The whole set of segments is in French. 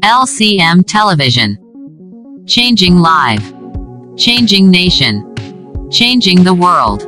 LCM Television. Changing life. Changing nation. Changing the world.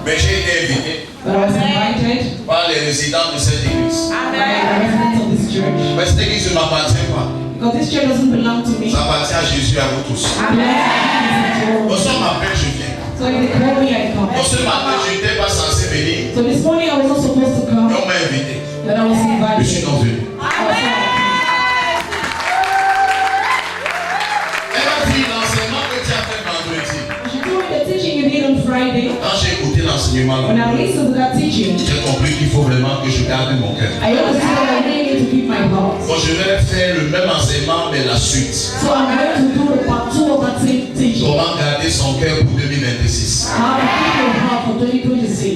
Mais j'ai été invité par les résidents de cette église. Mais cette église ne m'appartient pas. Ça appartient à Jésus et à vous tous. Bonsoir, m'appelle, je viens. Bon, ce matin, je n'étais pas censé venir. Mais on m'a invité. Je suis donc venu. Elle a dit l'enseignement que tu as fait vendredi. Quand j'ai écouté l'enseignement, j'ai compris qu'il faut vraiment que je garde mon cœur. Bon, je vais faire le même enseignement, mais la suite. Comment garder son cœur pour 2026.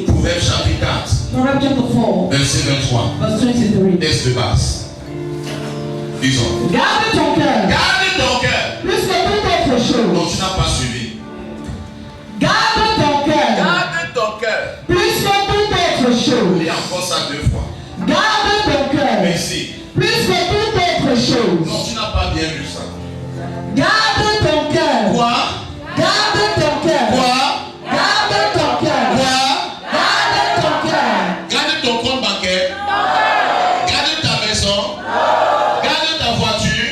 Proverbe chapitre 4, verset 23. Texte de base. Disons. Garde ton cœur. Garde ton cœur. Plus que toute autre chose. Donc tu n'as pas suivi. Garde ton cœur. Garde ton cœur. Plus que toute autre chose. Lis encore ça 2 fois. Garde ton cœur. Merci. Plus que toute autre chose. Non, tu n'as pas bien lu ça. Garde ton cœur. Quoi? Garde ton cœur. Quoi? Garde ton cœur. Quoi? Garde ton cœur. Garde ton compte bancaire. Garde ta maison. Garde ta voiture.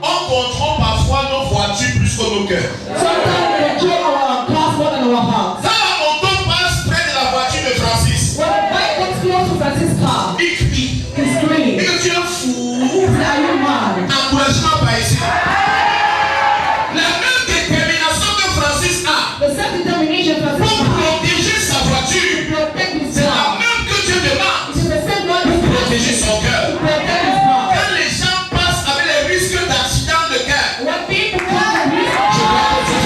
On contrôle parfois nos voitures plus que nos cœurs. Sometimes we enjoy our cars more than our hearts. Ça, la moto passe près de la voiture de Francis. When a bike comes close to Francis' car, Il crie. he screams. Et que tu es fou. Are you mad? Encouragement par ici. La même détermination que Francis a The self-determination pour Francis has protéger sa voiture, to protect his c'est la car. même que Dieu demande It is the same God pour who protéger son cœur. protect his car. Quand les gens passent avec les risques d'accident de cœur, When people come to je his vois que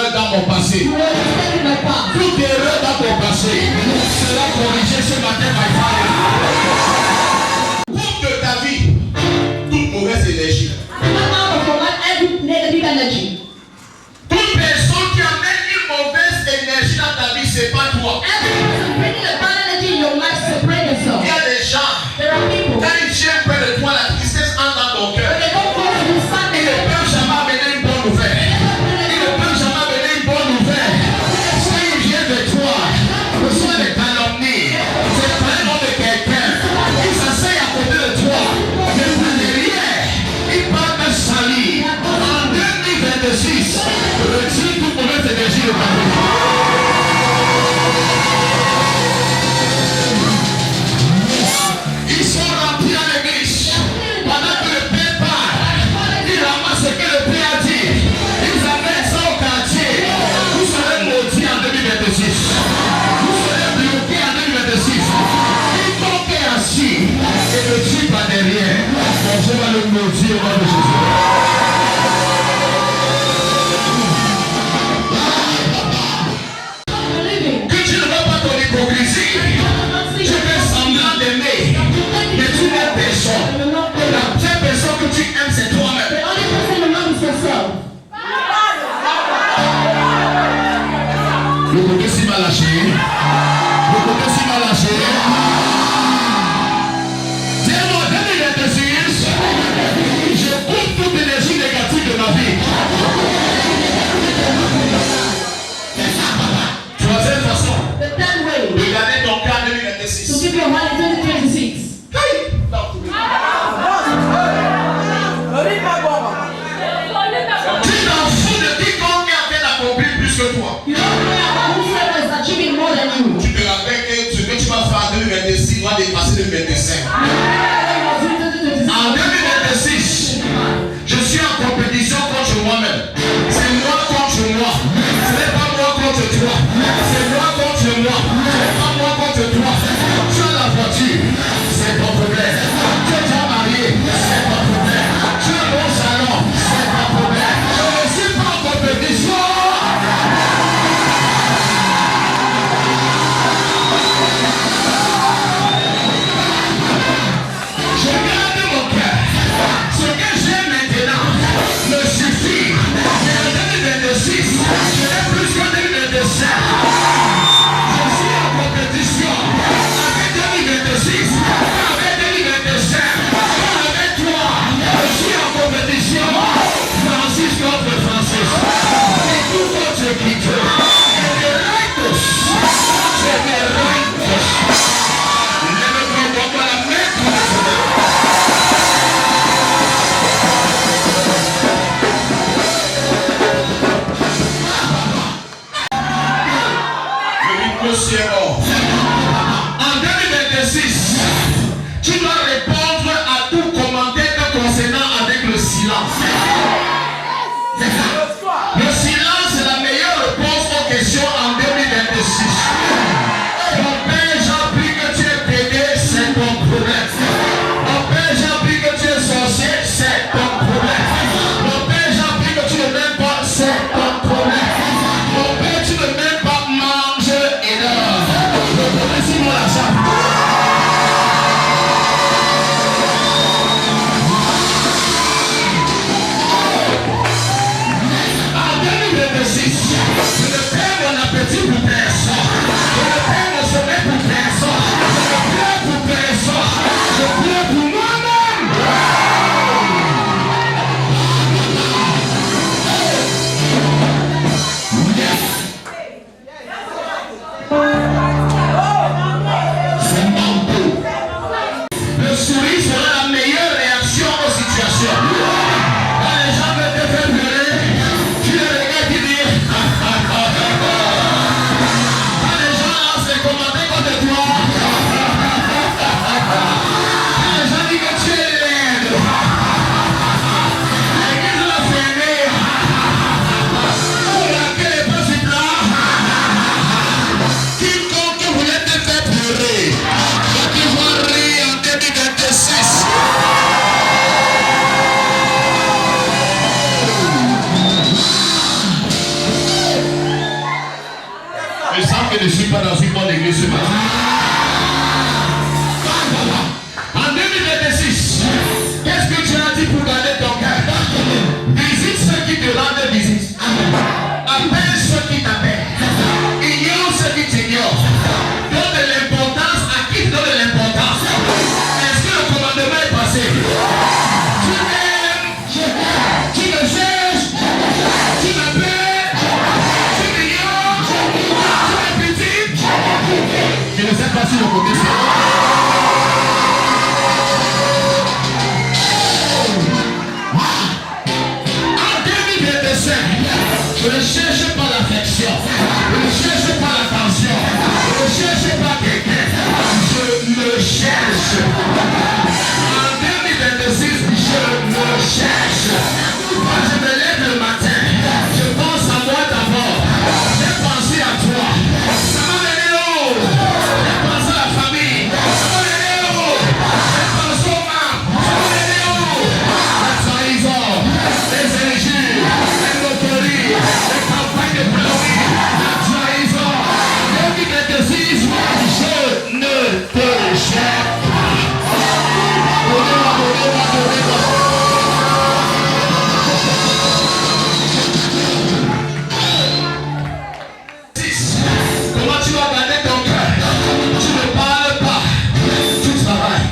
erreur dans mon passé, toute erreur dans mon passé sera corrigée ce matin by fire. Coupe de ta vie toute mauvaise énergie. Toute personne qui amène une mauvaise énergie dans ta vie, c'est pas toi. Il y a des gens, quand ils viennent près de toi, la tristesse entre dans ton cœur. Ils ne peuvent jamais amener une bonne nouvelle. Ils ne peuvent jamais amener une bonne nouvelle. Quand ils viennent de toi, ce sont des calomnies. C'est pas le nom de quelqu'un. Ils s'asseyent à côté de toi. Mais par derrière, ils parlent de salut. En 2026, retire toute mauvaise énergie de ta vie. Ils sont remplis à l'église. Pendant que le Père parle, ils ramassent ce que le Père a dit. Ils amènent ça au quartier. Vous serez maudits en 2026. Vous serez bloqués en 2026. Ils tombent assis. Et le type à derrière. Bon, je vais le maudire au nom de Jésus. Que tu ne vois pas ton hypocrisie. Tu fais semblant d'aimer. Mais tu n'es personne. La seule personne que tu aimes, c'est toi-même. Le côté si mal lâché. Le côté si mal lâché. Dis-moi, 2026, je coupe toute énergie négative de ma vie. Troisième façon de garder ton cœur en 2026. Tu t'en fous de quiconque a fait d'accomplir plus que toi. Tu te rappelles que ce que tu vas faire en 2026 va dépasser 2025. En 2026, je suis en compétition contre moi-même. C'est moi contre moi. Ce n'est pas moi contre toi. C'est moi contre moi. Ce n'est pas moi contre toi. Tu as la voiture, c'est ton problème. Tu es déjà marié, c'est ton problème. Tu as mon salon, c'est ton problème. Je ne suis pas en compétition. Je garde mon cœur. Ce que j'ai maintenant me suffit. Mais en 2026, je n'ai plus que 2025. Je suis en compétition avec 2026, avec 2025, avec toi. Je suis en compétition. Francis contre Francis. Et tout autre quitte. Et les rightos. C'est les rightos. Ne me prends pas la main contre eux. En 2026, tu dois répondre à tout commentaire concernant avec le silence. Le silence est la meilleure réponse aux questions en 2026. Mon père, j'ai appris que tu es pédé, c'est ton problème. Mon père, j'ai appris que tu es sorcier, c'est ton problème. Mon père, j'ai appris que tu ne m'aimes pas, c'est ton problème. Mon père, tu ne m'aimes pas, mange et dors. Laissez-moi la chambre. En 2026, je ne perds mon appétit pour personne. Je ne perds mon sommeil pour personne. Je ne pleure pour personne. Je pleure pour moi-même. Le sourire sera la meilleure réaction aux situations. Quand les gens veulent te faire pleurer, tu les regardes et dis que je ne suis pas dans une bonne église ce matin. En 2026, qu'est-ce que tu as dit pour garder ton cœur? Visite ceux qui te rendent visite. Appelle ceux qui t'appellent. Ignore ceux qui t'ignorent. Donne de l'importance à qui te donne de l'importance. Est-ce que le commandement est passé? Tu m'aimes, tu me cherches, tu m'appelles, tu m'ignores, tu es petit. Je ne sais pas si le côté c'est. Je ne cherche pas l'affection, je ne cherche pas l'attention, je ne cherche pas quelqu'un, je me cherche. En 2026, je me cherche. Quand je me lève le matin, je pense à moi d'abord. J'ai pensé à toi. Ça m'a mené haut. J'ai pensé à la famille. Ça m'a mené haut. J'ai pensé aux membres. Ça m'a mené haut. La trahison, les injures, les motories, les campagnes de plomberie, la trahison. 2026, je ne te cherche pas. Comment tu vas garder ton cœur? Tu ne parles pas, tu travailles.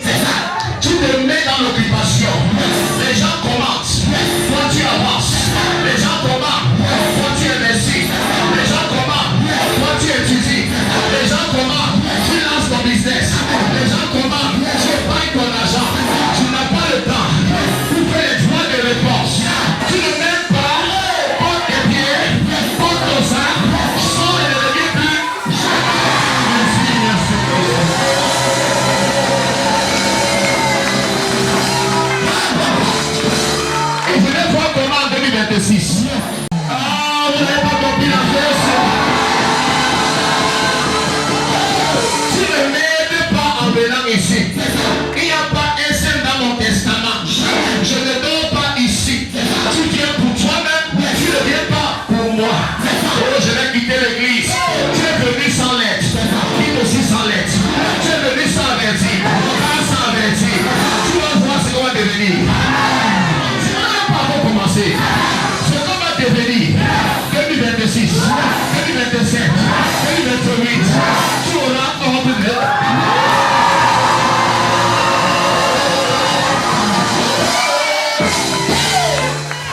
C'est ça. Tu te mets dans l'occupation. Les gens commentent, toi tu avances. Les gens commentent, toi tu investis. Les gens commentent, toi tu étudies. Les gens commentent, tu lances ton business. Les gens commentent, tu épargnes ton argent. Tu n'as pas le temps pour faire les droits de réponse. Tu ne m'aimes pas, porte tes pieds, porte ton sac, sors et ne deviens plus. Merci, merci. Et je vais voir comment en 2026. Ah, vous n'avez pas compris la chose. Tu ne m'aides pas en venant ici. Il n'y a pas un seul dans mon testament. Je ne dors pas ici. Tu viens pour toi-même, tu ne viens pas pour moi. Oh, je vais quitter l'église. Tu es venu sans lettre. Quitte aussi sans lettre. Tu es venu sans avertir. Pas sans avertir. Tu vas voir ce qu'on va devenir. Tu n'as même pas encore commencé. Ce qu'on va devenir. 2026, 2027, 2028. Tu auras ordre de...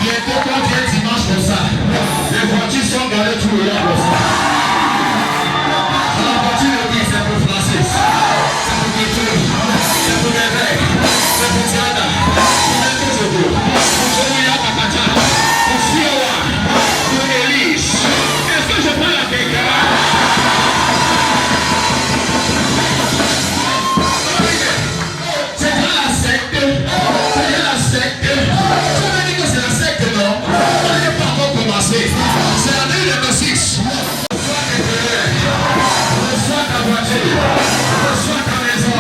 Bientôt quand tu es dimanche comme ça, les voitures sont garées tout le long comme ça. La voiture de qui c'est pour Francis, c'est pour Guitou, c'est pour Mébec, c'est pour Tiana, c'est pour Tozogo, pour Jolia Kakacha, pour Siowa, pour Elise. Est-ce que je parle à quelqu'un? C'est dans la secte, c'est dans la secte. Tu m'as dit que c'est la secte, non? On n'est pas encore commencé. C'est la 2026. Reçois tes terrains, reçois ta voiture, reçois ta maison,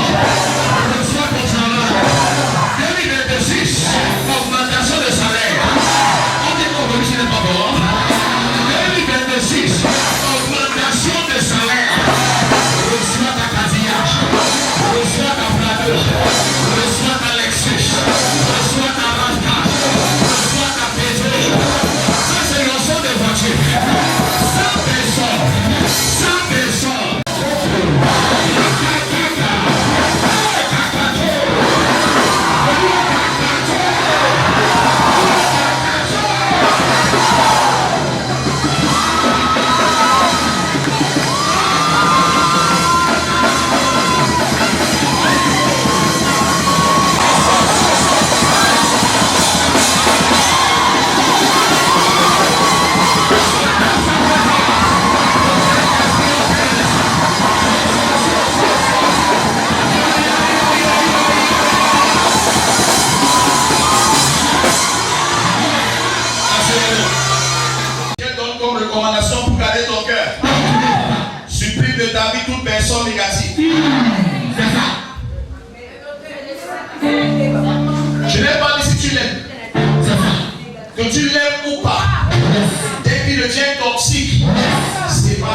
reçois ton travail. 2026, augmentation de salaire. On dit qu'on veut, ce n'est pas bon. 2026, augmentation de salaire. Reçois ta casillage, reçois ta plateau, reçois ta Lexus, reçois ta Mazda, reçois ta Peugeot. Ça c'est le son des voitures. 100 personnes, 100 personnes. Je donne comme recommandation pour garder ton cœur. Supprime de ta vie toute personne négative. C'est ça. Je n'ai pas dit si tu l'aimes. Que tu l'aimes ou pas. Dès qu'il devient toxique, c'est pas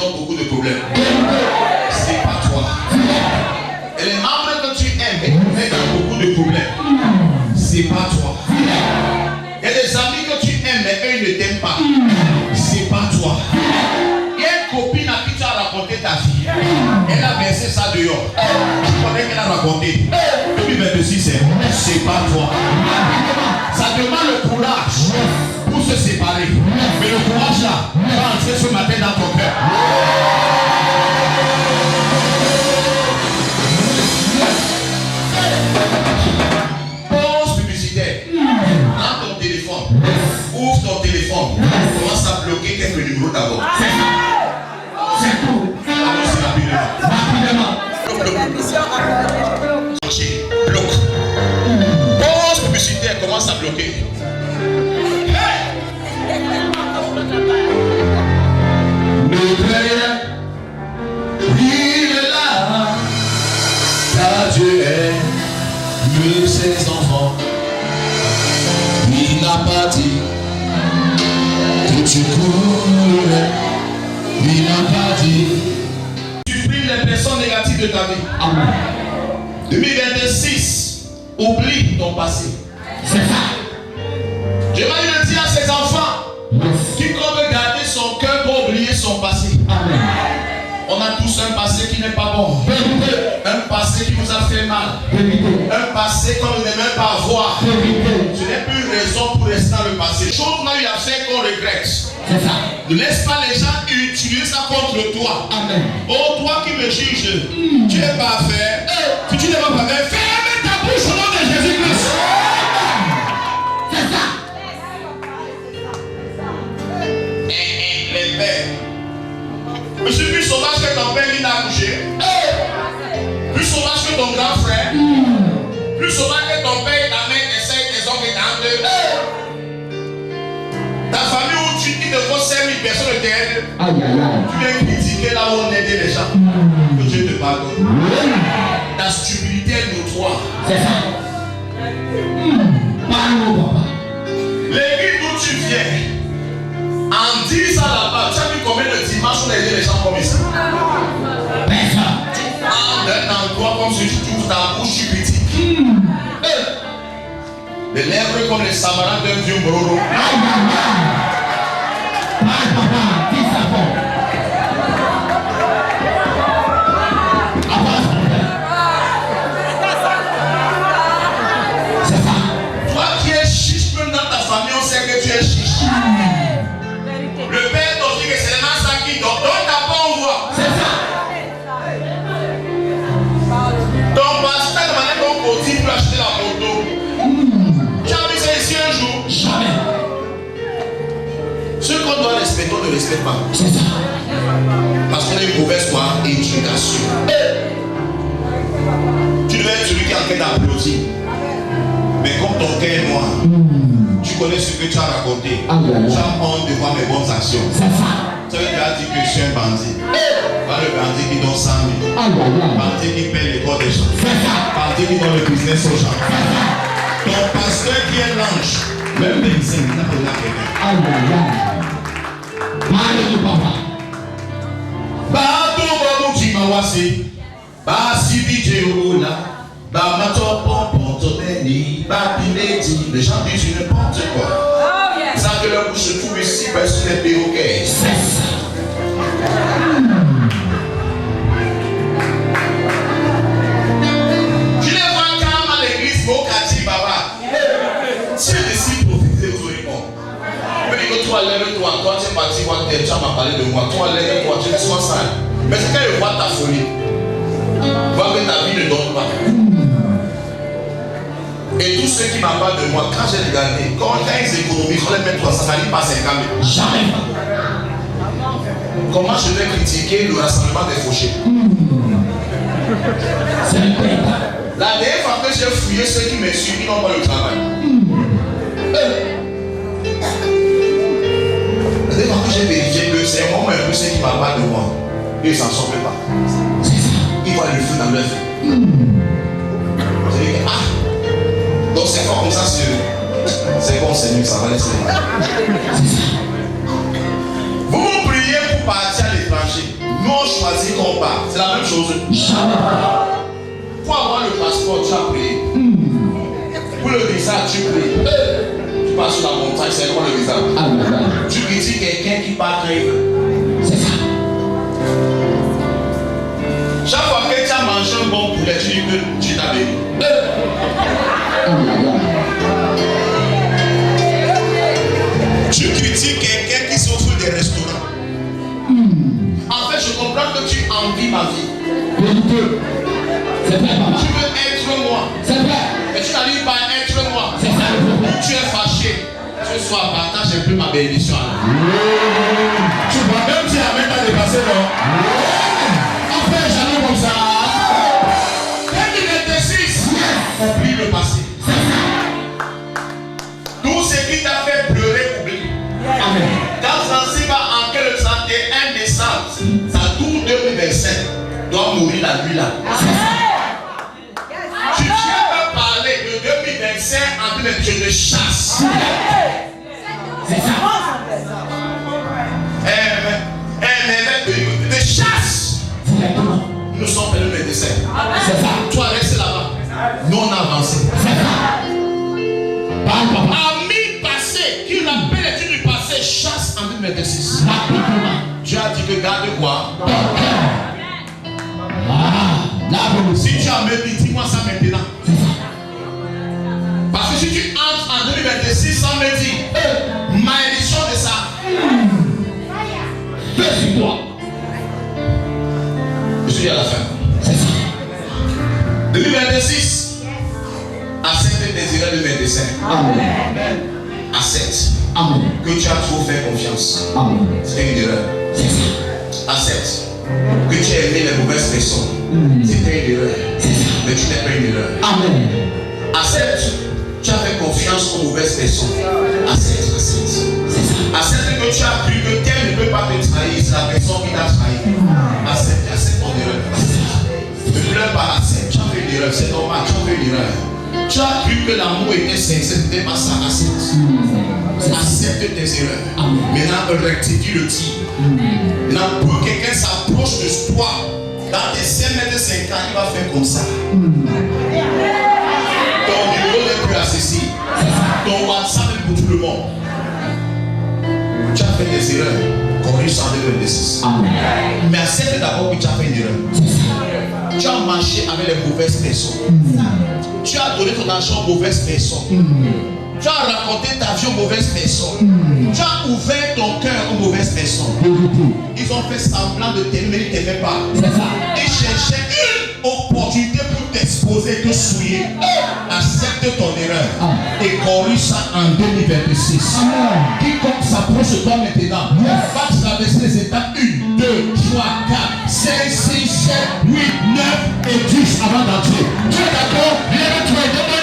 ont beaucoup de problèmes. C'est pas toi. Et les membres que tu aimes, mais qui ont beaucoup de problèmes. C'est pas toi. Il y a des amis que tu aimes, mais eux ils ne t'aiment pas. C'est pas toi. Il y a une copine à qui tu as raconté ta vie. Elle a versé ça dehors. Tu connais qu'elle a raconté. Depuis 26 ans, c'est pas toi. Ça demande le courage pour se séparer. Mais le courage là va entrer ce matin dans ton cœur. Pause publicitaire. Prends ton téléphone. Ouvre ton téléphone. Commence à bloquer quelques numéros d'abord. C'est tout. Rapidement. Bloque. Pause publicitaire. Commence à bloquer. Le Père, il est là, car Dieu aime ses enfants. Il n'a pas dit que tu courrais. Il n'a pas dit. Tu pries les personnes négatives de ta vie. Amen. 2026, oublie ton passé. C'est ça. J'aimerais le dire à ses enfants qui veut garder son cœur pour oublier son passé. Amen. On a tous un passé qui n'est pas bon. Un passé qui nous a fait mal. Un passé qu'on ne même pas voir. Ce n'est plus une raison pour rester dans le passé. Chose qu'on a eu à faire qu'on regrette. C'est ça. Ne laisse pas les gens utiliser ça contre toi. Amen. Oh, toi qui me juges, tu n'es pas fait. Si tu n'es pas fait, ferme ta bouche au nom de Jésus-Christ. C'est ça. Les pères. Je suis plus sauvage que ton père qui t'a accouché. Plus sauvage que ton grand frère. Plus sauvage que ton père et ta mère, tes soeurs, tes oncles et tantes. Ta famille où tu dis de vos 5000 personnes de t'aide. Tu viens critiquer là où on aide les gens. Que Dieu te pardonne. Ta stupidité est notoire. C'est ça. L'église d'où tu viens. En 10 ans là-bas, tu as vu combien de dimanches on a aidé les gens comme ici? En un endroit comme celui tu ouvres ta bouche, tu critiques. Les lèvres comme les samarans d'un vieux broro. C'est ça. Toi qui es chiche, même dans ta famille, on sait que tu es chiche. Le père t'a dit que c'est le ça qui dort. Donc t'as pas en voix. C'est ça. Donc pasteur demandait qu'on continue pour acheter la moto. Tu as vu ça ici un jour? Jamais. Ce qu'on doit respecter, on ne respecte pas. C'est ça. Parce qu'on a une mauvaise éducation. Tu devais être celui qui est en train d'applaudir. Mais comme ton cœur est noir, tu connais ce que tu as raconté. Tu as honte de voir mes bonnes actions. Ça veut dire que je suis un bandit. Pas le bandit qui donne 100 000. Bandit qui paye les corps des gens. Bandit qui donne le business aux gens. Ton pasteur qui est l'ange. Même les médecins, il n'a pas de la Parle du papa. Bato babu chimawasi. Basi bijeola. Bamato pompon tobeni. Babineti. Les gens disent n'importe quoi. Ça que leur bouche se trouve ici parce que c'est perroquets. C'est ça. Tu les vois quand à l'église, au quartier, Baba. Si je décide de profiter, vous aurez bon. Mais que toi, lève-toi, toi, tu es parti voir tel, tu m'as parlé de moi. Toi, lève-toi, tu es sois sale. Mais c'est quand il voit ta folie, voit que ta vie ne donne pas. Et tous ceux qui m'en parlent de moi, quand j'ai regardé, quand ils économisent, on les met 300, ça n'arrive pas à 50 000. Jamais. Comment je vais critiquer le rassemblement des fauchés? C'est un peu. La dernière fois que j'ai fouillé ceux qui me suivent, ils n'ont pas le travail. La dernière fois que j'ai vérifié que c'est moi un peu ceux qui m'en parlent de moi, ils ne s'en sortent pas. Ils voient le feu dans leur vie. Donc c'est pas comme ça, c'est bon Seigneur, ça va laisser. Vous priez pour partir à l'étranger. marcher. Nous on choisit qu'on part. C'est la même chose. Pour avoir le passeport, tu as payé. Pour le visa, tu payes. Tu passes sur la montagne, c'est quoi le visa? Tu critiques quelqu'un qui part très vite. C'est ça. Chaque fois que tu as mangé un bon poulet, tu dis que tu t'avais. Tu critiques quelqu'un qui s'offre des restaurants. En fait, je comprends que tu envies ma vie. C'est vrai, papa. Tu veux être moi. C'est vrai. Mais tu n'arrives pas à être moi. C'est ça. Tu es fâché. Ce soir, partage un peu ma bénédiction. Tu vois, même si la main t'a dépassé, non? En fait, j'allais comme ça. 2026. Oublie le passé. Tout ce qui t'a fait pleurer, oublie. Amen. Quand Francis va entrer le 31 décembre, ça tourne 2025, doit mourir la nuit là. Tu viens me parler de 2025 en 2025, je te chasse. C'est ça. De chasse. Nous sommes le 2025. C'est ça. Toi, reste là-bas. Nous, on a avancé. C'est ça. Ami passé, qui rappelle l'étude du passé, chasse en 2026. Tu as dit que garde quoi? Si tu as même dit, dis-moi ça maintenant. Parce que si tu entres en 2026 sans me dire, malédiction de ça, fais sur toi. Je suis à la fin. 2026. Accepte tes erreurs de 2025. Amen. Accepte. Amen. Que tu as trop fait confiance. Amen. C'est une erreur. C'est ça. Accepte. Que tu as aimé les mauvaises personnes. C'était une erreur. C'est ça. Mais tu n'es pas une erreur. Amen. Accepte. Tu as fait confiance aux mauvaises personnes. Accepte. Accepte. C'est ça. Accepte que tu as cru que tel ne peut pas te trahir. C'est la personne qui t'a trahi. Accepte. Accepte ton erreur. Ne pleure pas. Accepte. Tu as fait une erreur. C'est normal. Tu as fait une erreur. Tu as cru que l'amour était sincère, c'était pas ça. Accepte tes erreurs. Maintenant, rectifie le tir. Maintenant, pour que quelqu'un s'approche de toi, dans tes 5 mètres 5 ans, il va faire comme ça. Ton numéro n'est plus accessible. Ton WhatsApp est pour tout le monde. Tu as fait des erreurs. Corrige en 2026. Mais accepte d'abord que tu as fait une erreur. Tu as marché avec les mauvaises personnes. Tu as donné ton argent aux mauvaises personnes. Tu as raconté ta vie aux mauvaises personnes. Tu as ouvert ton cœur aux mauvaises personnes. Ils ont fait semblant de t'aimer, mais ils ne t'aimaient pas. Ils cherchaient une opportunité pour t'exposer, te souiller. Accepte ton erreur et corrige ça en 2026. Quiconque s'approche de toi maintenant va traverser les étapes 1, 2, 3, 4, 5, 6, 7, 8, 9 et 10 avant d'entrer. Tu es d'accord? Lève-toi et demande amen.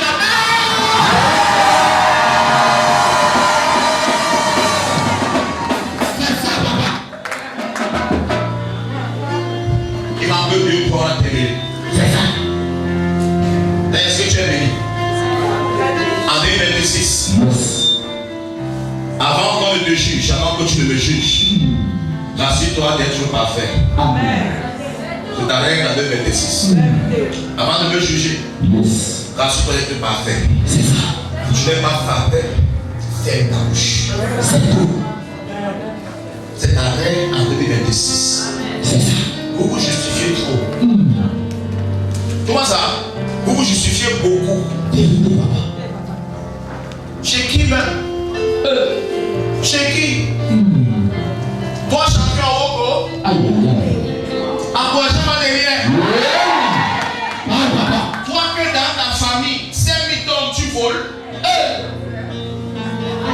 C'est ça, papa. Il m'a un peu mieux pour la télé. C'est ça. Est-ce que tu es venu? En 2026. Avant qu'on ne te juge, avant que tu ne me juges, rassure-toi d'être parfait. Amen. C'est ta règle en 2026. Avant de me juger, rassure-toi d'être parfait. C'est ça. Tu n'es pas parfait, ferme ta bouche. C'est tout. C'est ta règle en 2026. C'est ça. Vous vous justifiez trop. Comment ça? Vous vous justifiez beaucoup. Chez qui même? Chez qui? Toi, champion au Congo? Encouragement derrière. Toi que dans ta famille, 5 000 tonnes tu voles.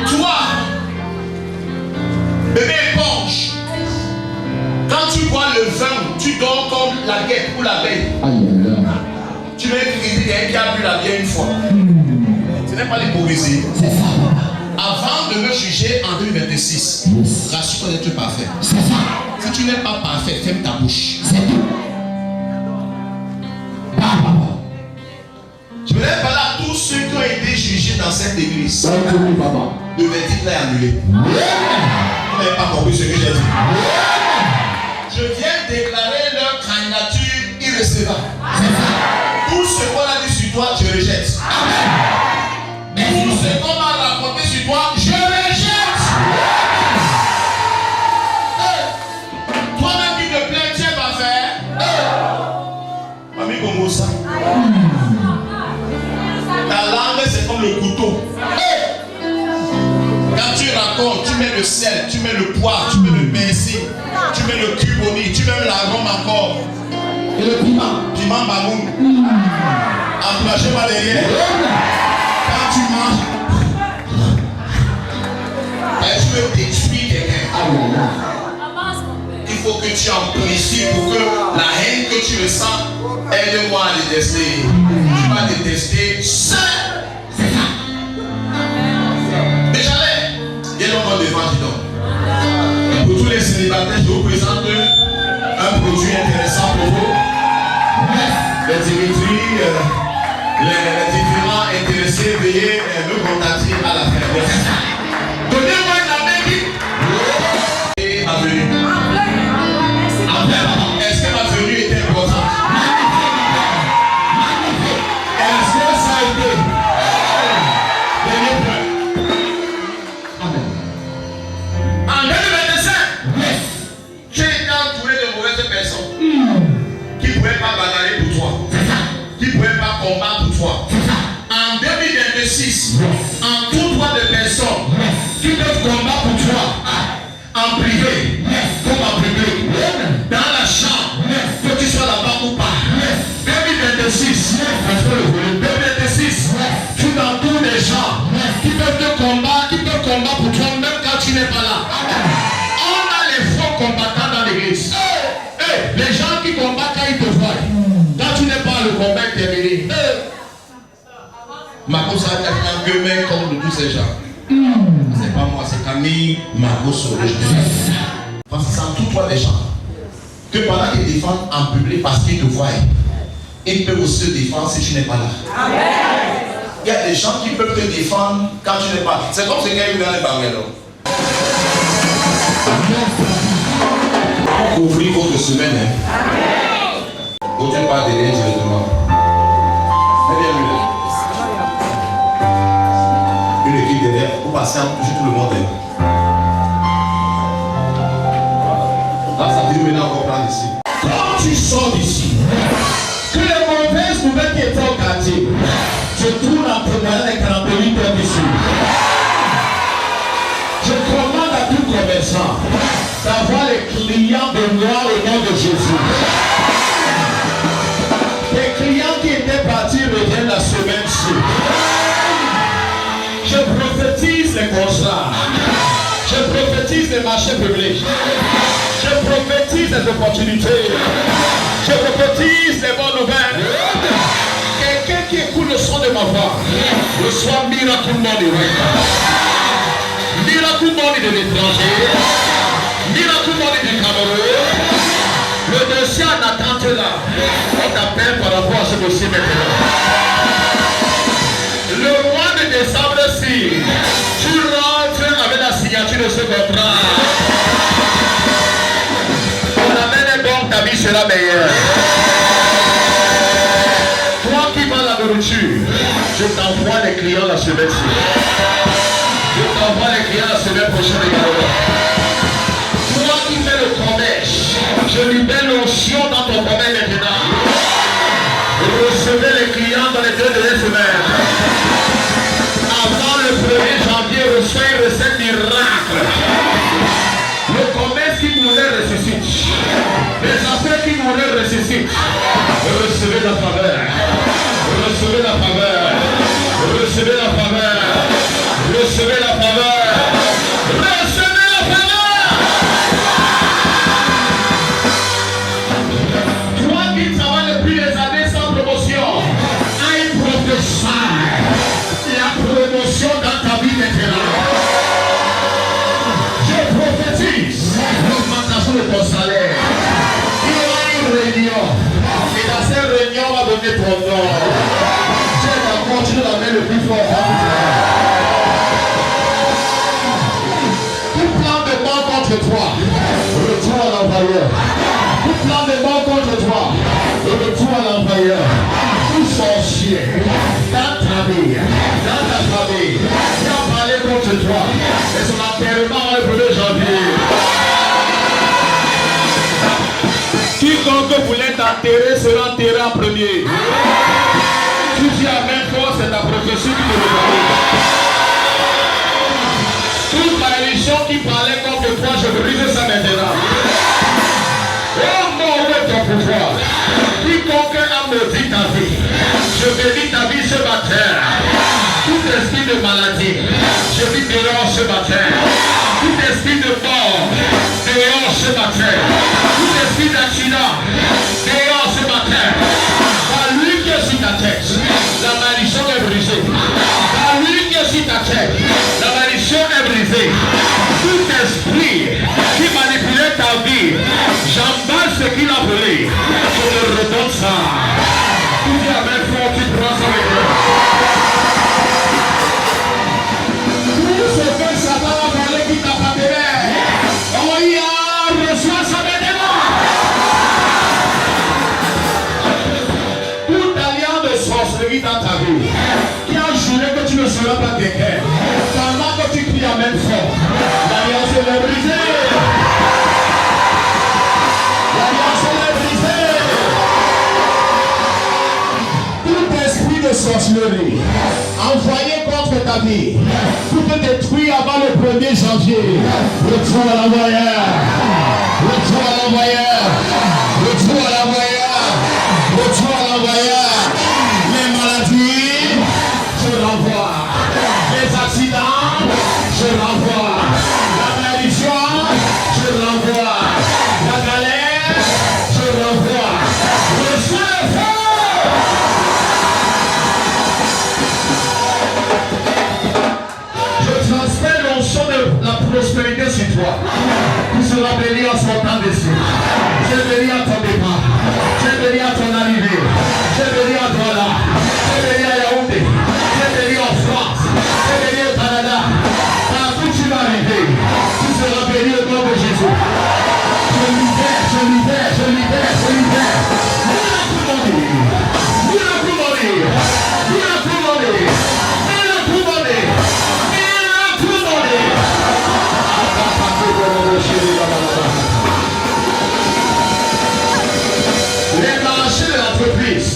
Toi, bébé éponge, quand tu bois le vin, tu dors comme la guêpe ou l'abeille. Tu veux critiquer quelqu'un qui a bu la bière une fois. Ce n'est pas l'hypocrisie. Avant de me juger en 2026, rassure-toi d'être parfait. Si tu n'es pas parfait, ferme ta bouche. Je voulais parler à tous ceux qui ont été jugés dans cette église. Le verdict est annulé. Vous n'avez pas compris ce que j'ai dit. Je viens déclarer leur candidature irrécevable. Tout ce qu'on a dit sur toi, je rejette. Tout ce qu'on m'a raconté sur toi, je rejette. Toi-même qui te plains, tu vas faire. Mamie comme ça. Ta langue, c'est comme le couteau. Quand tu racontes, tu mets le sel, tu mets le poivre, tu mets le persil, tu mets le cuboni, tu mets l'arôme encore. Et le piment. Piment bamoun. Enclenché par derrière. Quand tu manges, tu veux détruire quelqu'un. Il faut que tu amplifies pour que la haine que tu ressens aide-moi à détester. Tu vas détester seul. C'est ça. Déjà là, viens donc devant, dis donc. Pour tous les célibataires, je vous présente un produit intéressant pour vous. Les Dimitri, les différents intéressés, veuillez me contacter à la fin. Donnez-moi une Amérique. Et ma venue. Est-ce que ma venue était importante? Est-ce que ça a été? Dernier point. En 2025, tu es entouré de mauvaises personnes qui ne pouvaient pas bagarrer pour toi, qui ne pouvaient pas combattre pour toi. En 2026, entoure-toi de personnes qui peuvent combattre pour toi en privé comme en public, dans la chambre, que tu sois là-bas ou pas. 2026, 2026, tu t'entoures des gens qui peuvent te combattre, pour toi même quand tu n'es pas là. On a les faux combattants dans l'église. Les gens qui combattent quand ils te voient. Quand tu n'es pas le combat est terminé. Marcos a quelqu'un que met comme de tous ces gens. C'est pas moi, c'est Camille Marcos. Parce que c'est en tout toi des gens que pendant qu'ils défendent en public parce qu'ils te voient, ils peuvent aussi te défendre si tu n'es pas là. Il y a des gens qui peuvent te défendre quand tu n'es pas là. C'est comme ce gars qui vient dans les barrières. Couvrir votre semaine. Vous n'êtes pas derrière directement. Mais bien lui là. Une équipe derrière, vous passez en toucher tout le monde. Là, ça dit maintenant encore plein d'ici. Quand tu sors d'ici, que les mauvaises nouvelles qui étaient au quartier, je tourne en prenant les crampons d'ici. Je commande à tout commerçant d'avoir les clients de moi au nom de Jésus. Les clients qui étaient partis reviennent la semaine-ci. Je prophétise les contrats. Je prophétise les marchés publics. Je prophétise les opportunités. Je prophétise les bonnes nouvelles. Quelqu'un qui écoute le son de ma voix reçoit miracle money. Miracle money de l'étranger. Miracle money du Cameroun. Le dossier en attente là. On t'appelle par rapport à ce dossier maintenant. Le mois de décembre-ci, tu rentres avec la signature de ce contrat. On amène donc ta vie sera meilleure. Toi qui vends la nourriture, je t'envoie les clients la semaine-ci. Je t'envoie les clients la semaine prochaine également. Toi qui fais le commerce, je libère l'onction dans ton commerce maintenant. Recevez les clients dans les 2 dernières semaines. Avant le 1er janvier, reçoit une recette miracle. Le commerce qui mourrait ressuscite. Les affaires qui mourraient ressuscitent. Recevez la faveur. Recevez la faveur. Recevez la faveur. Recevez la faveur. Recevez la faveur. Toi qui travailles depuis des années sans promotion, I prophesy la promotion dans ta vie maintenant. Je prophétise l'augmentation de ton salaire. Il y aura une réunion. Et dans cette réunion, on va donner ton nom. Dieu va continuer à mettre le plus fort. Tout plan de mort contre toi, retourne à l'envoyeur. tout sorcier, dans ta vie, dans ta famille, qui a parlé contre toi, et son enterrement le 1er janvier. Quiconque voulait t'enterrer sera enterré en premier. Tu dis amen fort, c'est ta prophétie qui te regarde. Toute malédiction qui parlait contre toi, je brise ça maintenant. Oh mon Dieu, ton pouvoir. Quiconque a maudit ta vie, je bénis ta vie ce matin. Tout esprit de maladie, je vis dehors ce matin. Tout esprit de mort, dehors ce matin. Tout esprit d'accident, dehors ce matin. Par lui qui est sur ta tête, la malédiction est brisée. Par lui qui est sur ta tête, la malédiction est brisée. Tout esprit qui manipulait ta vie, j'emballe ce qu'il a volé. Je te redonne ça. Tu dis amen fort, tu prends ça avec toi. Tout ce que Satan a volé qui t'appartenait, oh ya, reçois ça maintenant. Toute alliance de sorcellerie dans ta vie, qui a juré que tu ne seras pas quelqu'un, pendant que tu cries amen fort, l'alliance est brisée. L'alliance est brisée. Tout esprit de sorcellerie envoyé contre ta vie pour te détruire avant le 1er janvier, retourne à l'envoyeur. Retourne à l'envoyeur. Retourne à l'envoyeur. Retourne à l'envoyeur. Les maladies, je renvoie. Les accidents, je renvoie. La malédiction, je renvoie. La galère, je renvoie. Reçois le feu. Je transmets l'onction de la prospérité sur toi. Tu seras béni en sortant d'ici. Tu es béni à ton départ. Tu es béni à ton arrivée. Tu es béni à Douala. Tu es béni à Yaoundé. Tu es béni en France. Tu es béni au Canada. Partout tu vas arriver. Tu seras béni au nom de Jésus. Je libère, je libère, je libère, je libère. Miracle money. Miracle money. Miracle money. Miracle money. Miracle money. Les marchés de l'entreprise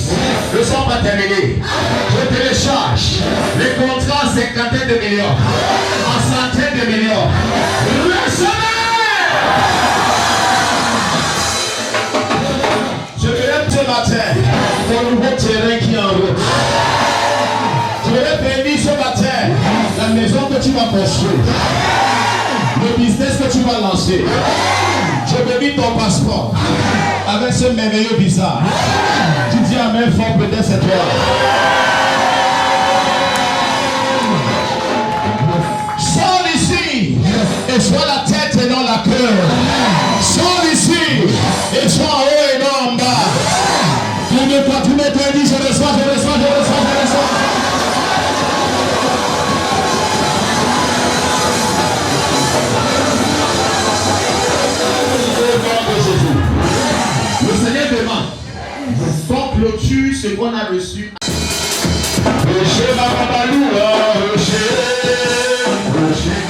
ne sont pas terminés. Je télécharge les contrats à 50 de millions, en centaines de millions. Recevez! Je te lève ce matin ton nouveau terrain qui est en route. Je vais bénir ce matin la maison que tu vas construire, le business que tu vas lancer. Je bénis ton passeport avec ce merveilleux visa. Tu dis amen fort, peut-être c'est toi. Sors ici et sois la tête et non la queue. Sors ici et sois en haut et non en bas. Tous mes toi dis je reçois, je reçois, je reçois, je reçois. Le Seigneur demande qu'on clôture ce qu'on a reçu. Rocher Bababalou, Rocher, Rocher.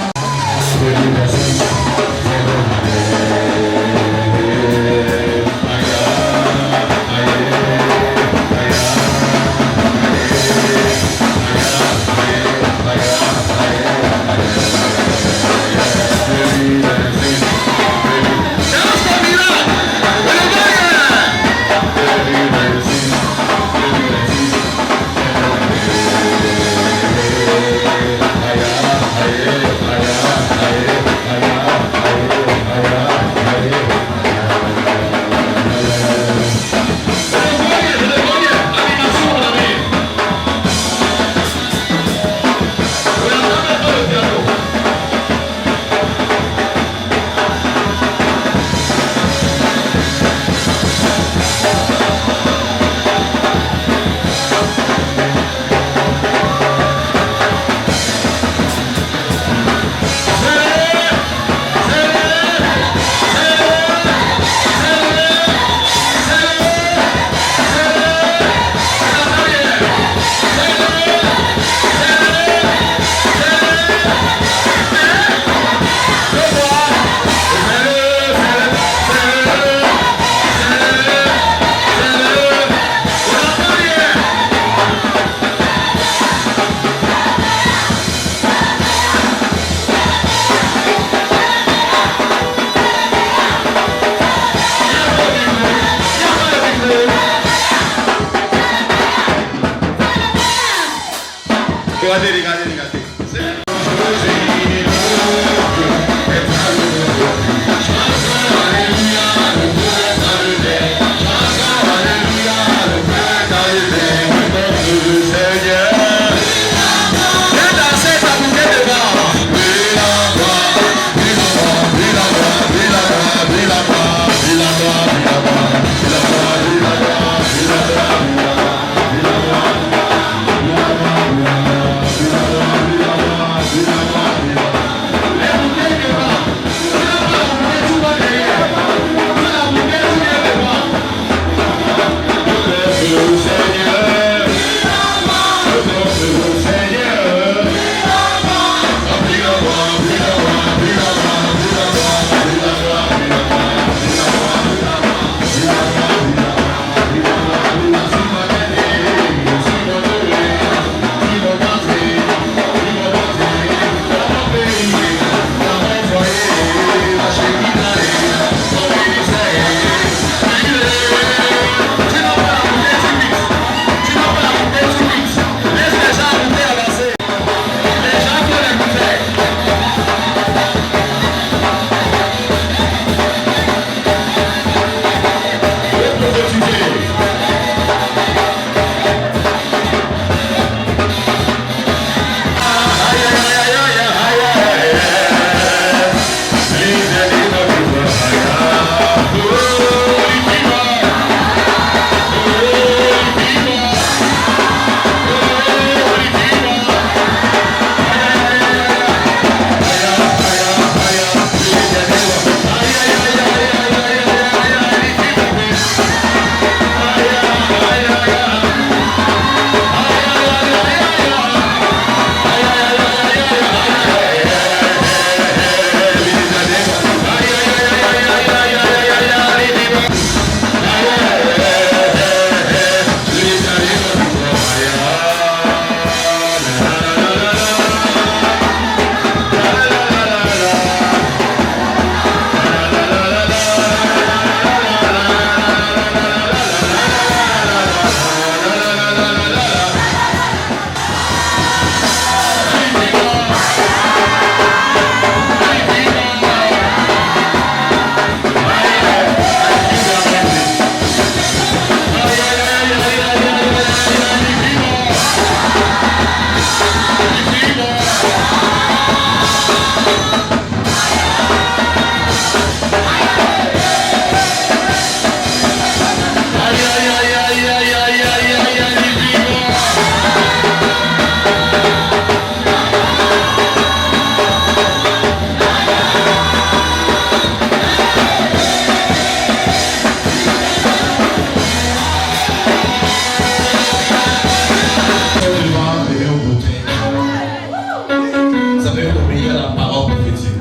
savez obéir à la parole prophétique.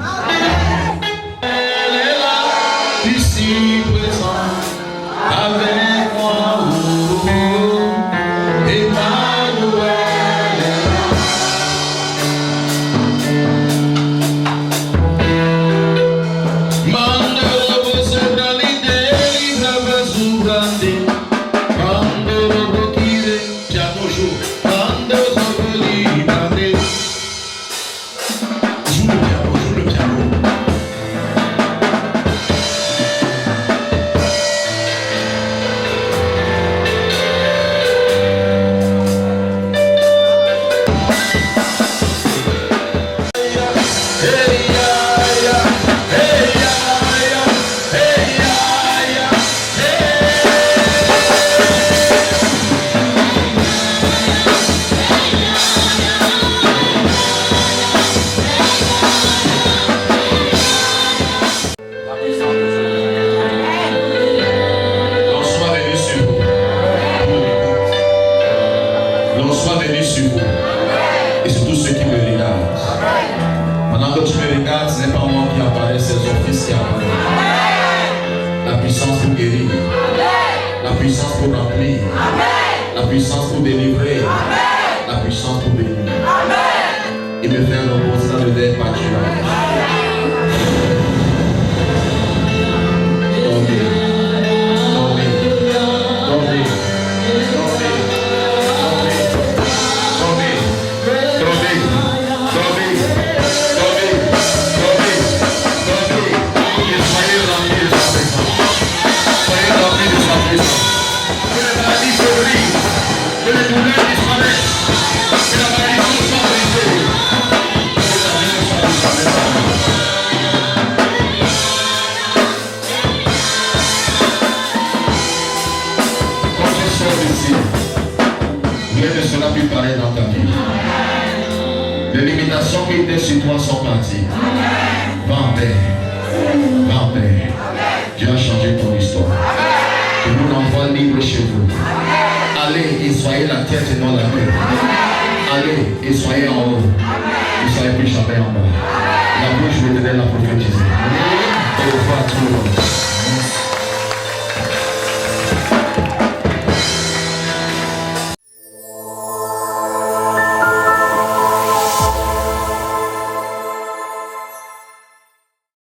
Elle est là, ici présent, avec moi. Emmanuel est là. Mande robo sebralide, libre zubrande. Mande robo kire, piano jour. Mande robo librande. Joue le piano, joue le piano. La puissance pour remplir. La puissance pour délivrer. La puissance pour bénir. Et me faire reposer dans le verre pâturage. Dormez. Dormez. Dormez. Dormez. Dormez. Dormez. Dormez. Dormez. Dormez. Dormez. Et soyez remplis de sa présence. Soyez remplis de sa présence. Que les maladies se brisent. Que les douleurs disparaissent. Que la malédiction soit brisée. Que la malédiction soit brisée. Quand tu sors d'ici, rien ne sera plus pareil dans ta vie. Les limitations qui étaient sur toi sont parties. Va en paix. Va en paix. Dieu a changé ton histoire. Je vous envoie libre chez vous. Allez et soyez la tête et non la queue. Allez et soyez en haut. Ne soyez plus jamais en bas.